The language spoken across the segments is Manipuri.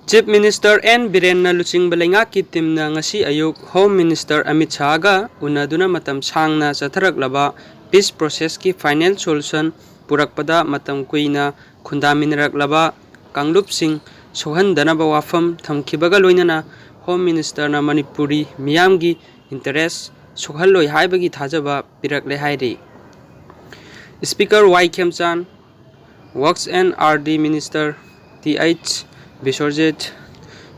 Chief Minister N. Biren na lusing balinga ki team na ngasi ayuk Home Minister Amit Shah ga unaduna matam sangna satharaklaba peace process ki final solution purakpada matam kuina khundaminaraklaba kanglup sing sohandanaba wafam thamkibaga loinana Home Minister na Manipuri miyamgi interest sohalloi haibagi thajaba pirakle hairi. Speaker Y. Khemchan, Works and RD Minister T.H. Biswarjit,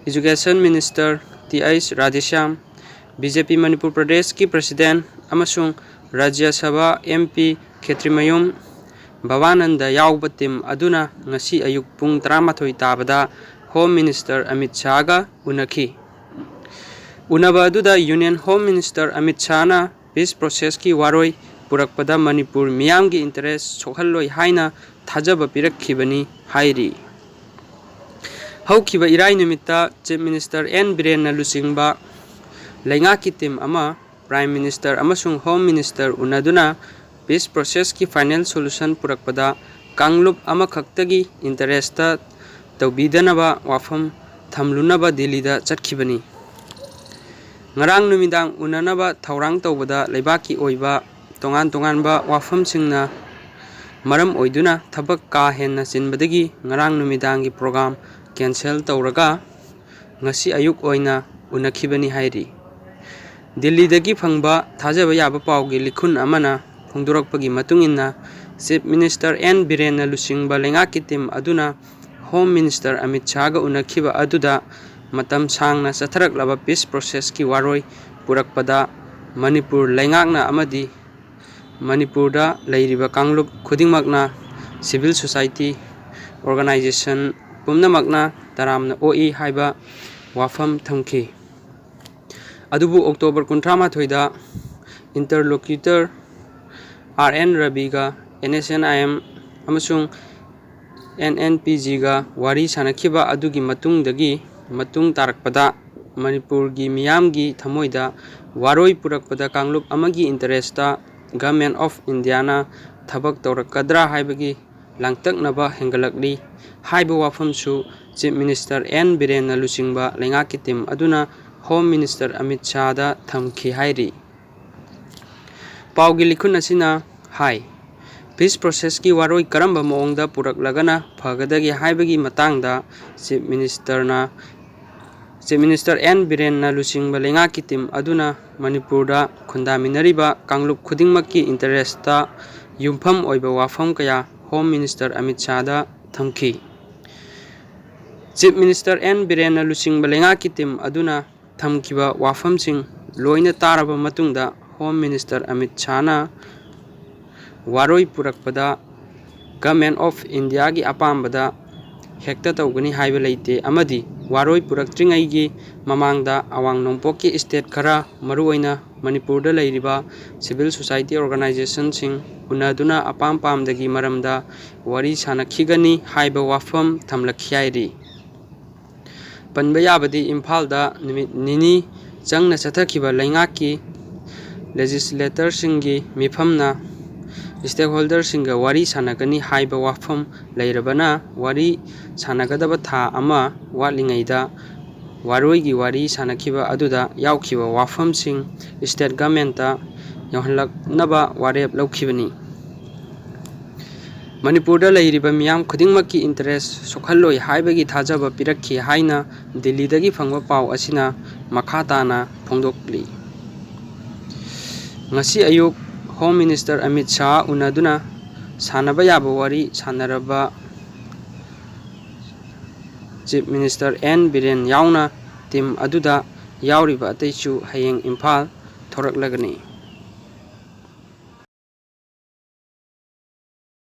Education Minister T.H. Radheshyam, BJP Manipur Pradesh ki President amasung Rajya Sabha MP Khetrimayum Bhavananda yauba team aduna ngasi ayuk pung 13 tabada Home Minister Amit Shah ga unakhi. Unaba aduda Union Home Minister Amit Shah na peace process ki waroi purakpada Manipur miyamgi interest sohalloi haina thajaba pirakhibani hairi. Haukiba irai numita Chief Minister N. Biren na lusingba laingaki team ama Prime Minister amasung Home Minister unaduna peace process ki final solution purakpada kanglup ama khaktagi interesta tawbidanaba wafam thamlunaba Delhi da chatkibani. Ngarang numidang unanaba thaurang tawbada leibaki oiba tongan-tonganba wafam singna maram oiduna thabak ka henna sinbadagi ngarang numidangi program cancel tawraga ngasi ayuk oina unakhibani hairi. Delhi dagi phangba thajaba yaba pawgi likhun amana phongdorakpagi matungina Chief Minister N. Biren na lusingba lengaki team aduna Home Minister Amit Shah ga unakhiba aduda matam sangna satharaklaba peace process ki waroi purakpada Manipur lengakna amadi Manipurda leiriba kanglup khudingmakna civil society organization pumnamakna taramna OE haiba wafam thamki. Adubu October 18 da interlocutor RN Rabi ga NSNIM amasung NNPG ga wari sanakhiba adugi matung tarakpada Manipur gi miyamgi thamoida waroi purakpada kanglup amagi interesta Government of India na thabak tawrakadra haibagi langtaknaba hengalakli haiba wafam su Chief Minister N. Biren na lusingba lengaki team aduna Home Minister Amit Shah da thamki hairi. Pawgi likhun asina hai peace process ki waroi karamba maongda puraklagana phagadagi haibagi matangda Chief Minister N. Biren na lusingba lengaki team aduna Manipurda khundaminariba kanglup khudingmakki interesta yumpham oiba wafam kaya Home Minister Amit Shah da thamki. Chief Minister N. Biren na lusingba lengaki team aduna thamkiba wafam sing loina taraba matungda Home Minister Amit Shah na waroi purakpada Government of India gi apambada hekta tawgani haiba leite amadi waroi puraktringai gi mamangda awang nongpokki state khara maruoina Manipurda leiriba civil society organization sing unaduna apampamdagi maramda wari sanakhigani haiba wafam thamlakhiairi. Panbayabadi Imphalda numit nini changna chathakhiba laingaki legislator singi mifamna stakeholder singa wari sanagani haiba wafam leirabana wari sanagadaba tha ama watlingaida waroigi wari sanakhiba aduda yaukhiba wafam sing state government ta yauhanlaknaba warep laukhibani. Manipurda leiriba miyam khudingmakki interest sokhalloi haibagi thajaba pirakhi haina Delhi dagi phangba paw asina makha tana phongdokli. Ngasi ayuk Home Minister Amit Shah unaduna sanaba yaba wari sanaraba Chief Minister N. Biren yauna team aduda yauriba ataichu hayeng Imphal thoraklagani.